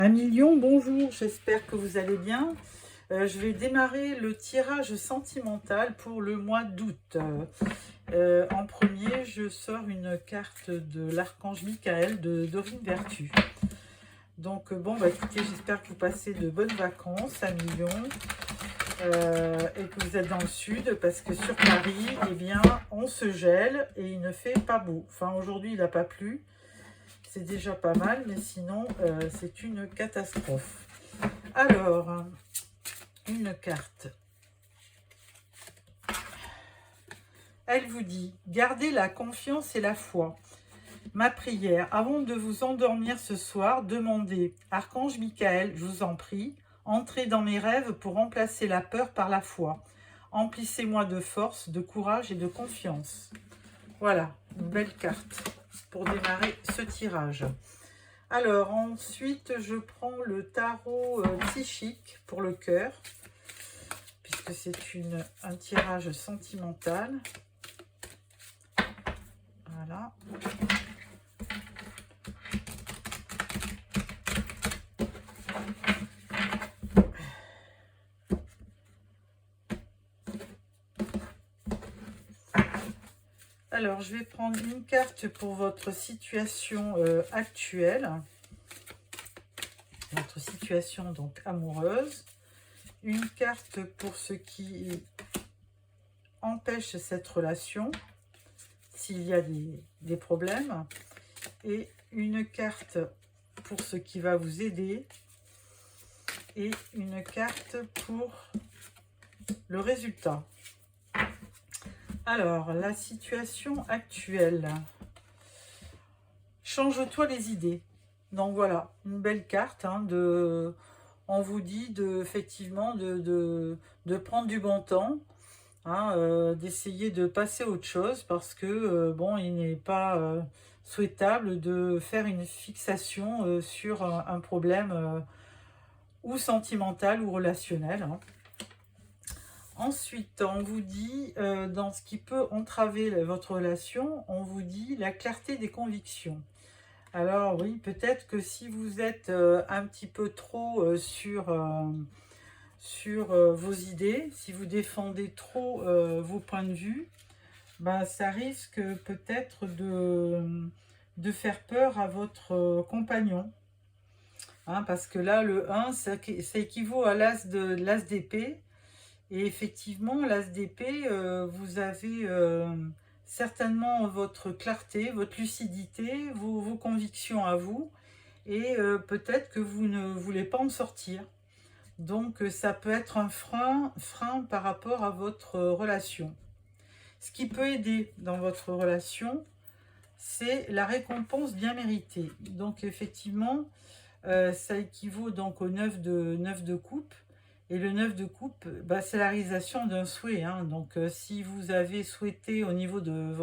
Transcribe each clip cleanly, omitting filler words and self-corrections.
Un million, bonjour, j'espère que vous allez bien. Je vais démarrer le tirage sentimental pour le mois d'août. En premier, je sors une carte de l'archange Michael de Dorine Vertu. Donc bon, écoutez, j'espère que vous passez de bonnes vacances à Million et que vous êtes dans le sud, parce que sur Paris, eh bien, on se gèle et il ne fait pas beau. Enfin, aujourd'hui, il n'a pas plu. C'est déjà pas mal, mais sinon, c'est une catastrophe. Alors, une carte. Elle vous dit, gardez la confiance et la foi. Ma prière, avant de vous endormir ce soir, demandez, Archange Michael, je vous en prie, entrez dans mes rêves pour remplacer la peur par la foi. Emplissez-moi de force, de courage et de confiance. Voilà, une belle carte pour démarrer ce tirage. Alors, ensuite, je prends le tarot psychique pour le cœur, puisque c'est un tirage sentimental. Voilà. Alors, je vais prendre une carte pour votre situation actuelle, votre situation donc amoureuse, une carte pour ce qui empêche cette relation, s'il y a des problèmes, et une carte pour ce qui va vous aider, et une carte pour le résultat. Alors, la situation actuelle. Change-toi les idées. Donc voilà, une belle carte. On vous dit effectivement de prendre du bon temps, d'essayer de passer à autre chose, parce que bon, il n'est pas souhaitable de faire une fixation sur un problème ou sentimental ou relationnel. Ensuite, on vous dit, dans ce qui peut entraver votre relation, on vous dit la clarté des convictions. Alors oui, peut-être que si vous êtes un petit peu trop sur vos idées, si vous défendez trop vos points de vue, ça risque peut-être de faire peur à votre compagnon. Parce que là, le 1, ça équivaut à l'as d'épée. Et effectivement, l'as d'épée, vous avez certainement votre clarté, votre lucidité, vos convictions à vous, et peut-être que vous ne voulez pas en sortir. Donc, ça peut être un frein par rapport à votre relation. Ce qui peut aider dans votre relation, c'est la récompense bien méritée. Donc, effectivement, ça équivaut donc au 9 de coupe. Et le 9 de coupe, c'est la réalisation d'un souhait. Donc, si vous avez souhaité au niveau de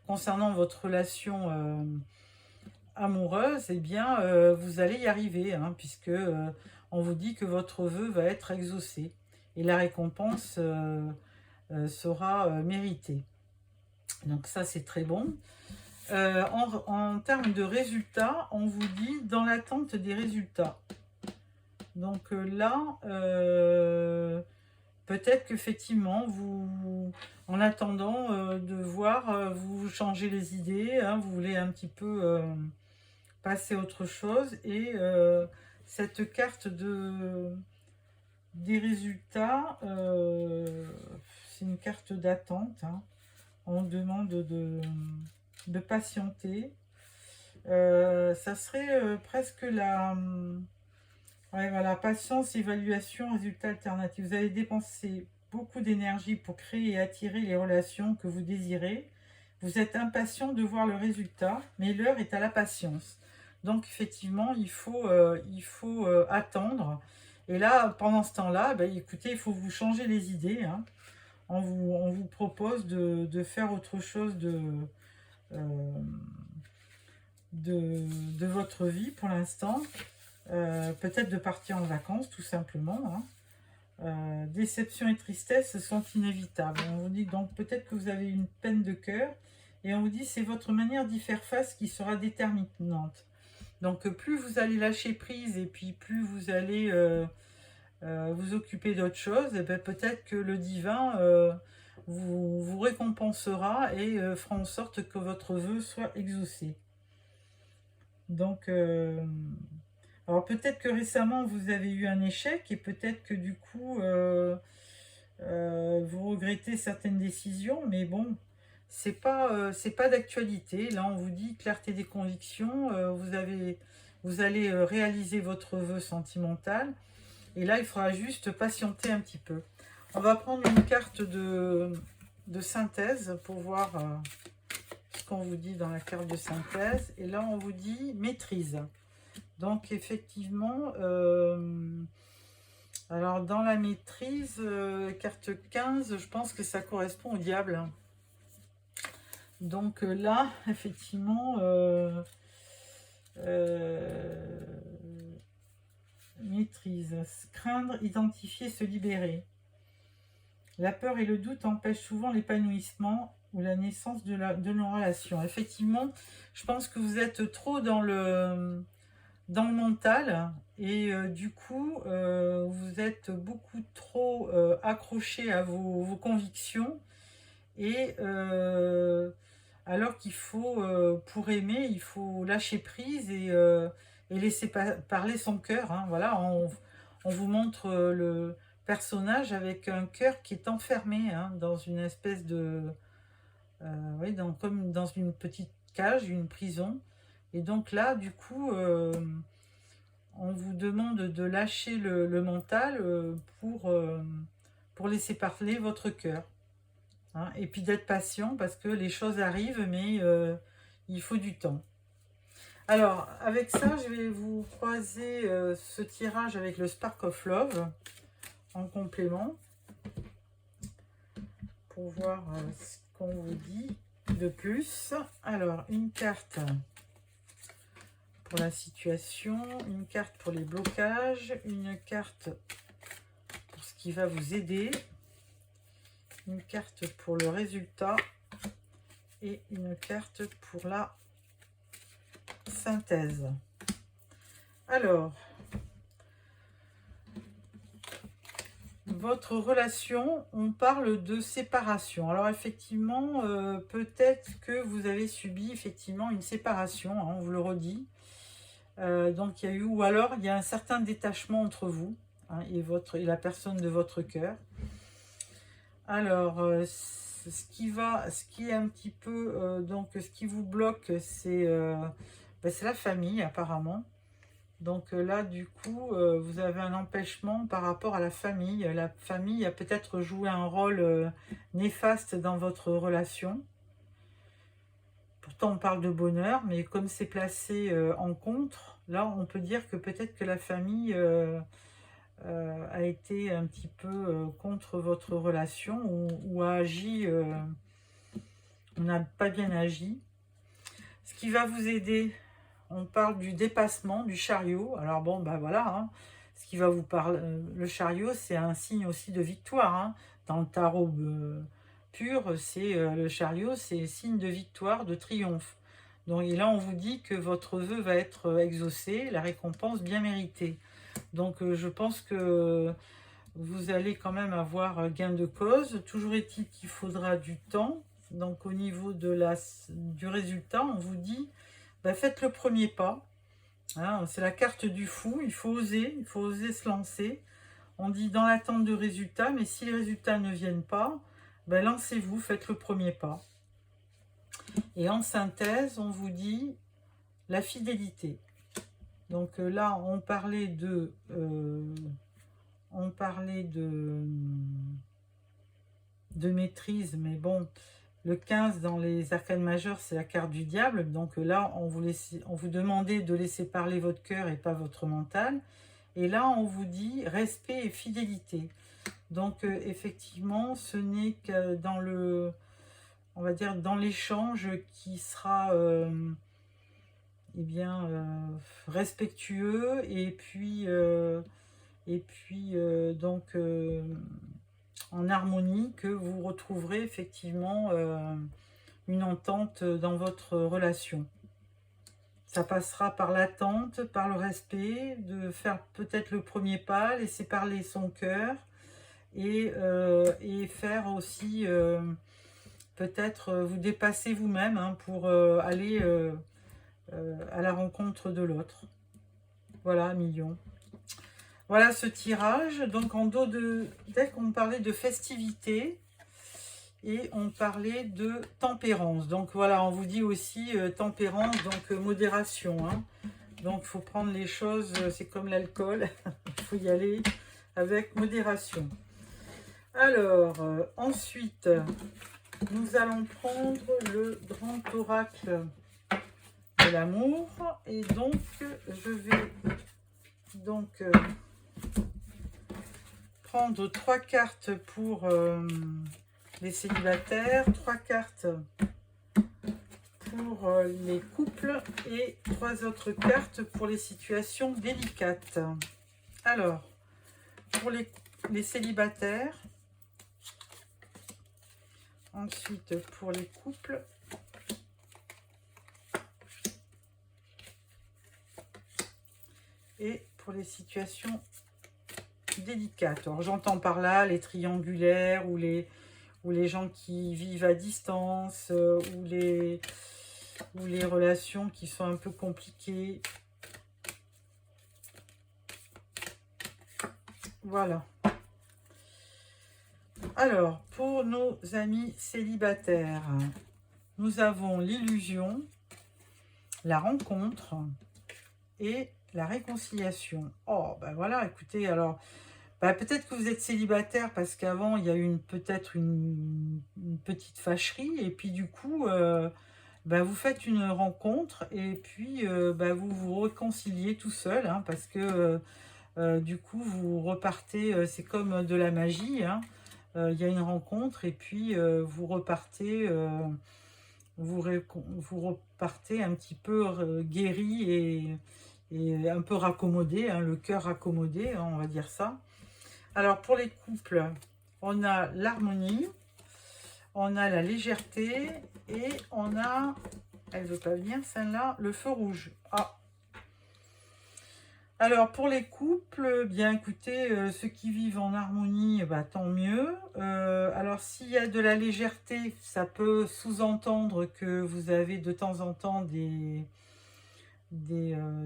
concernant votre relation amoureuse, eh bien, vous allez y arriver, puisque on vous dit que votre vœu va être exaucé. Et la récompense sera méritée. Donc, ça, c'est très bon. En termes de résultats, on vous dit dans l'attente des résultats. Donc là, peut-être qu'effectivement, en attendant de voir, vous changez les idées, vous voulez un petit peu passer à autre chose. Et cette carte des résultats, c'est une carte d'attente. On demande de patienter. Ça serait presque la... Ouais, voilà, patience, évaluation, résultat alternatif. Vous allez dépenser beaucoup d'énergie pour créer et attirer les relations que vous désirez. Vous êtes impatient de voir le résultat, mais l'heure est à la patience. Donc, effectivement, il faut attendre. Et là, pendant ce temps-là, écoutez, il faut vous changer les idées. On vous propose de faire autre chose de votre vie pour l'instant. Peut-être de partir en vacances, tout simplement. Déception et tristesse sont inévitables. On vous dit donc peut-être que vous avez une peine de cœur, et on vous dit c'est votre manière d'y faire face qui sera déterminante. Donc plus vous allez lâcher prise et puis plus vous allez vous occuper d'autre chose, et bien peut-être que le divin vous récompensera et fera en sorte que votre vœu soit exaucé. Donc, alors peut-être que récemment vous avez eu un échec et peut-être que du coup vous regrettez certaines décisions, mais bon, c'est pas d'actualité. Là, on vous dit clarté des convictions, vous allez réaliser votre vœu sentimental. Et là, il faudra juste patienter un petit peu. On va prendre une carte de synthèse pour voir ce qu'on vous dit dans la carte de synthèse. Et là, on vous dit maîtrise. Donc, effectivement, alors dans la maîtrise, carte 15, je pense que ça correspond au diable. Donc là, effectivement, maîtrise, craindre, identifier, se libérer. La peur et le doute empêchent souvent l'épanouissement ou la naissance de nos relations. Effectivement, je pense que vous êtes trop dans le mental et du coup, vous êtes beaucoup trop accroché à vos convictions et alors qu'il faut, pour aimer, il faut lâcher prise et laisser parler son cœur. Hein. Voilà, on vous montre le personnage avec un cœur qui est enfermé hein, dans une espèce de... oui, comme dans une petite cage, une prison. Et donc là, du coup, on vous demande de lâcher le mental pour laisser parler votre cœur. Hein, et puis d'être patient parce que les choses arrivent, mais il faut du temps. Alors, avec ça, je vais vous croiser ce tirage avec le Spark of Love en complément pour voir ce qu'on vous dit de plus. Alors, une carte pour la situation, une carte pour les blocages, une carte pour ce qui va vous aider, une carte pour le résultat et une carte pour la synthèse. Alors, votre relation, on parle de séparation. Alors effectivement, peut-être que vous avez subi effectivement une séparation, hein, on vous le redit. Donc il y a eu, ou alors il y a un certain détachement entre vous hein, et la personne de votre cœur. Alors, ce qui est un petit peu, donc ce qui vous bloque, c'est la famille apparemment. Donc là, du coup, vous avez un empêchement par rapport à la famille. La famille a peut-être joué un rôle néfaste dans votre relation. Pourtant, on parle de bonheur, mais comme c'est placé en contre, là, on peut dire que peut-être que la famille a été un petit peu contre votre relation ou a agi, on n'a pas bien agi. Ce qui va vous aider, on parle du dépassement, du chariot. Alors bon, ben voilà, hein, ce qui va vous parler, le chariot, c'est un signe aussi de victoire. Hein. Dans le tarot pur, c'est le chariot, c'est signe de victoire, de triomphe. Donc et là, on vous dit que votre vœu va être exaucé, la récompense bien méritée. Donc je pense que vous allez quand même avoir gain de cause. Toujours est-il qu'il faudra du temps. Donc au niveau du résultat, on vous dit, faites le premier pas. Hein, c'est la carte du fou, il faut oser se lancer. On dit dans l'attente de résultats, mais si les résultats ne viennent pas, lancez-vous, faites le premier pas. Et en synthèse, on vous dit la fidélité. Donc là, on parlait de maîtrise, mais bon, le 15 dans les arcanes majeures, c'est la carte du diable. Donc là, on vous demandait de laisser parler votre cœur et pas votre mental. Et là, on vous dit respect et fidélité. Donc effectivement, ce n'est que dans on va dire, dans l'échange qui sera respectueux et puis donc en harmonie, que vous retrouverez effectivement une entente dans votre relation. Ça passera par l'attente, par le respect, de faire peut-être le premier pas, laisser parler son cœur et faire aussi peut-être vous dépasser vous-même hein, pour aller à la rencontre de l'autre. Voilà, million. Voilà ce tirage. Donc en dos de deck, on parlait de festivité et on parlait de tempérance. Donc voilà, on vous dit aussi tempérance, donc modération. Hein. Donc il faut prendre les choses, c'est comme l'alcool, il faut y aller avec modération. Alors, ensuite, nous allons prendre le grand oracle de l'amour. Et donc, je vais donc prendre 3 cartes pour les célibataires, 3 cartes pour les couples et 3 autres cartes pour les situations délicates. Alors, pour les célibataires, ensuite pour les couples, et pour les situations délicates. Alors j'entends par là les triangulaires ou les gens qui vivent à distance ou les relations qui sont un peu compliquées. Voilà. Alors, pour nos amis célibataires, nous avons l'illusion, la rencontre et la réconciliation. Oh, ben voilà, écoutez, alors, ben peut-être que vous êtes célibataire parce qu'avant, il y a eu peut-être une petite fâcherie et puis du coup, ben, vous faites une rencontre et puis ben, vous vous réconciliez tout seul hein, parce que du coup, vous repartez, c'est comme de la magie, hein. Il y a une rencontre et puis vous repartez, vous repartez un petit peu guéri et un peu raccommodé, hein, le cœur raccommodé, hein, on va dire ça. Alors pour les couples, on a l'harmonie, on a la légèreté et on a, elle ne veut pas venir celle-là, le feu rouge. Ah. Alors, pour les couples, bien écoutez, ceux qui vivent en harmonie, bah, tant mieux. Alors, s'il y a de la légèreté, ça peut sous-entendre que vous avez de temps en temps des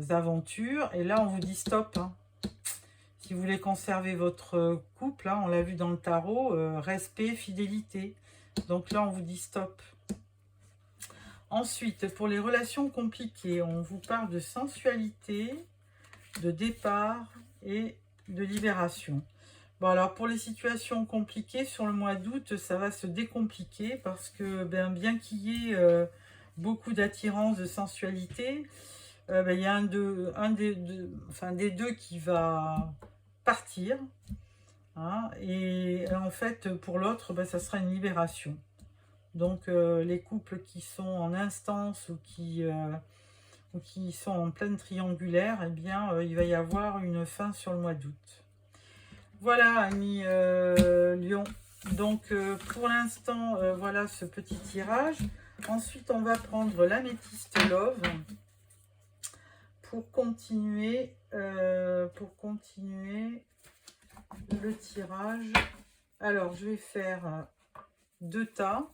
aventures. Et là, on vous dit stop. Hein. Si vous voulez conserver votre couple, hein, on l'a vu dans le tarot, respect, fidélité. Donc là, on vous dit stop. Ensuite, pour les relations compliquées, on vous parle de sensualité, de départ et de libération. Bon, alors pour les situations compliquées, sur le mois d'août, ça va se décompliquer parce que bien qu'il y ait beaucoup d'attirance, de sensualité, il y a des deux qui va partir. Hein, et en fait, pour l'autre, ça sera une libération. Donc, les couples qui sont en instance ou qui sont en pleine triangulaire, eh bien, il va y avoir une fin sur le mois d'août. Voilà, amis Lion. Donc, pour l'instant, voilà ce petit tirage. Ensuite, on va prendre l'améthyste Love pour continuer le tirage. Alors, je vais faire 2 tas.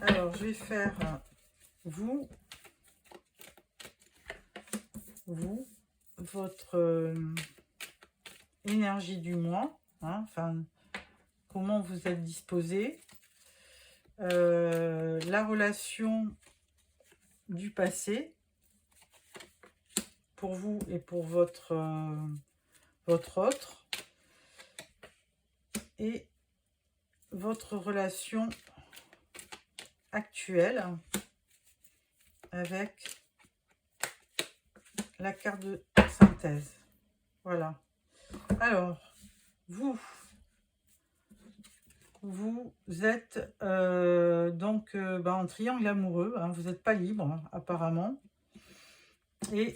Alors, je vais faire vous, votre énergie du mois, hein, enfin, comment vous êtes disposé, la relation du passé, pour vous et pour votre autre, et votre relation actuelle avec la carte de synthèse. Voilà. Alors, vous êtes donc en triangle amoureux, hein, vous n'êtes pas libre, hein, apparemment. Et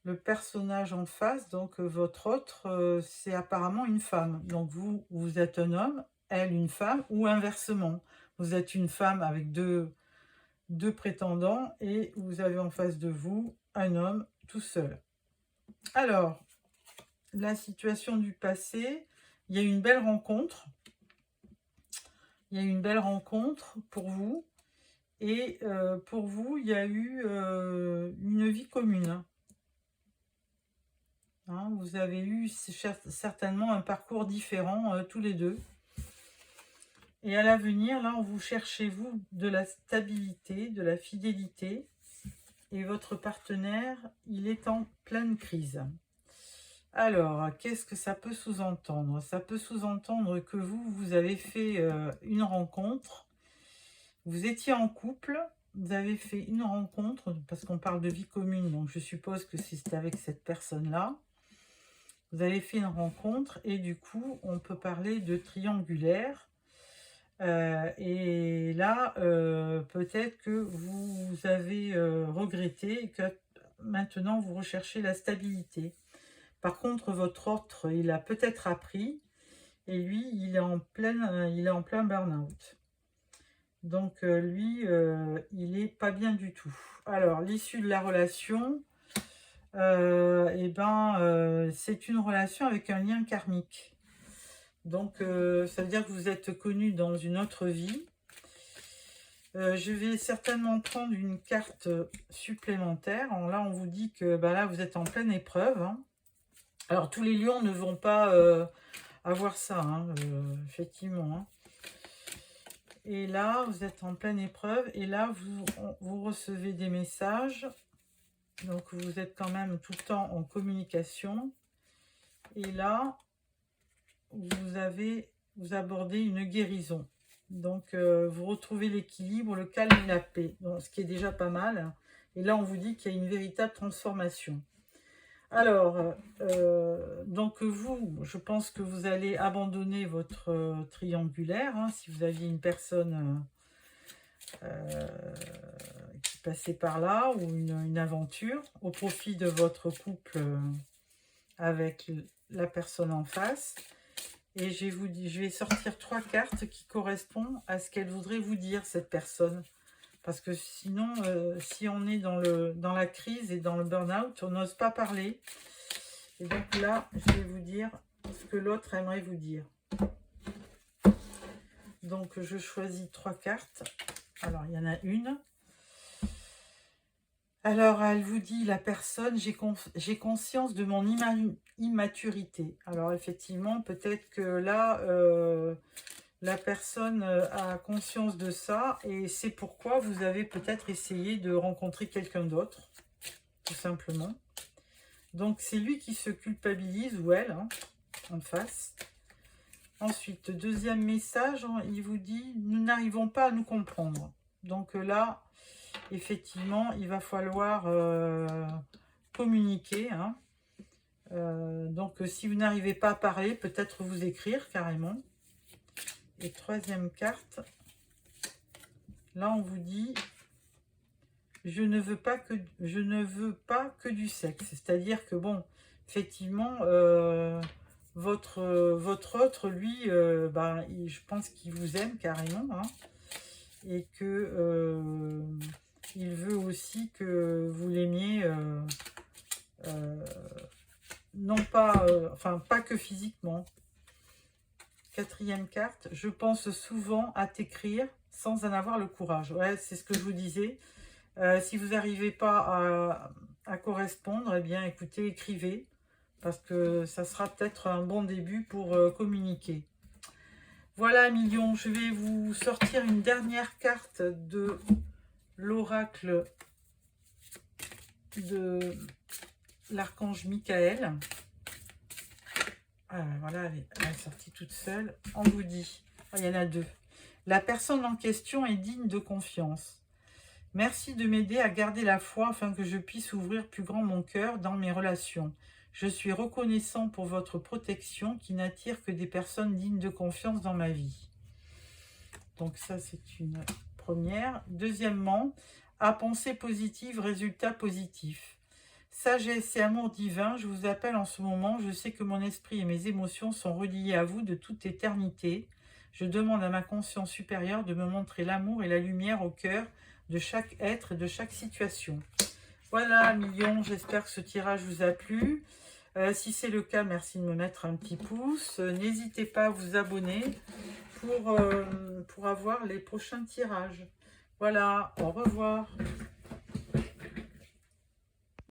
le le personnage en face, donc votre autre, c'est apparemment une femme. Donc vous êtes un homme, elle une femme, ou inversement. Vous êtes une femme avec deux prétendants et vous avez en face de vous un homme tout seul. Alors, la situation du passé, il y a eu une belle rencontre. Il y a eu une belle rencontre pour vous. Et pour vous, il y a eu une vie commune. Hein, vous avez eu certainement un parcours différent tous les deux. Et à l'avenir, là, vous cherchez, vous, de la stabilité, de la fidélité. Et votre partenaire, il est en pleine crise. Alors, qu'est-ce que ça peut sous-entendre? Ça peut sous-entendre que vous avez fait une rencontre. Vous étiez en couple. Vous avez fait une rencontre, parce qu'on parle de vie commune, donc je suppose que c'est avec cette personne-là. Vous avez fait une rencontre et du coup, on peut parler de triangulaire. Et là, peut-être que vous avez regretté et que maintenant, vous recherchez la stabilité. Par contre, votre autre, il a peut-être appris et lui, il est en plein burn-out. Donc, lui, il n'est pas bien du tout. Alors, l'issue de la relation, c'est une relation avec un lien karmique. Donc, ça veut dire que vous êtes connus dans une autre vie. Je vais certainement prendre une carte supplémentaire. Alors là, on vous dit que là, vous êtes en pleine épreuve. Hein. Alors, tous les lions ne vont pas avoir ça, hein, effectivement. Hein. Et là, vous êtes en pleine épreuve. Et là, vous recevez des messages. Donc, vous êtes quand même tout le temps en communication. Et là, vous abordez une guérison. Donc, vous retrouvez l'équilibre, le calme et la paix. Donc, ce qui est déjà pas mal. Et là, on vous dit qu'il y a une véritable transformation. Alors, donc vous, je pense que vous allez abandonner votre triangulaire. Hein, si vous aviez une personne qui passait par là ou une aventure au profit de votre couple avec la personne en face. Et je vais sortir 3 cartes qui correspondent à ce qu'elle voudrait vous dire, cette personne. Parce que sinon, si on est dans la crise et dans le burn-out, on n'ose pas parler. Et donc là, je vais vous dire ce que l'autre aimerait vous dire. Donc, je choisis 3 cartes. Alors, il y en a une. Alors, elle vous dit, la personne, j'ai conscience de mon immaturité. Alors, effectivement, peut-être que là, la personne a conscience de ça et c'est pourquoi vous avez peut-être essayé de rencontrer quelqu'un d'autre, tout simplement. Donc, c'est lui qui se culpabilise ou elle, hein, en face. Ensuite, deuxième message, il vous dit, nous n'arrivons pas à nous comprendre. Donc là, effectivement, il va falloir communiquer. Hein. Donc, si vous n'arrivez pas à parler, peut-être vous écrire carrément. Et troisième carte, là, on vous dit, je ne veux pas que du sexe. C'est-à-dire que, bon, effectivement, votre autre, lui, je pense qu'il vous aime carrément. Hein, et que il veut aussi que vous l'aimiez, non pas, pas que physiquement. Quatrième carte, je pense souvent à t'écrire sans en avoir le courage. Ouais, c'est ce que je vous disais. Si vous n'arrivez pas à correspondre, eh bien, écoutez, écrivez. Parce que ça sera peut-être un bon début pour communiquer. Voilà, millions, je vais vous sortir une dernière carte de l'oracle de l'archange Michael. Voilà, elle est sortie toute seule. On vous dit, il y en a 2. La personne en question est digne de confiance. Merci de m'aider à garder la foi afin que je puisse ouvrir plus grand mon cœur dans mes relations. Je suis reconnaissant pour votre protection qui n'attire que des personnes dignes de confiance dans ma vie. Donc ça, c'est une première. Deuxièmement, à pensée positive, résultat positif. Sagesse et amour divin, je vous appelle en ce moment. Je sais que mon esprit et mes émotions sont reliés à vous de toute éternité. Je demande à ma conscience supérieure de me montrer l'amour et la lumière au cœur de chaque être et de chaque situation. Voilà, millions, j'espère que ce tirage vous a plu. Si c'est le cas, merci de me mettre un petit pouce. N'hésitez pas à vous abonner pour avoir les prochains tirages. Voilà, au revoir.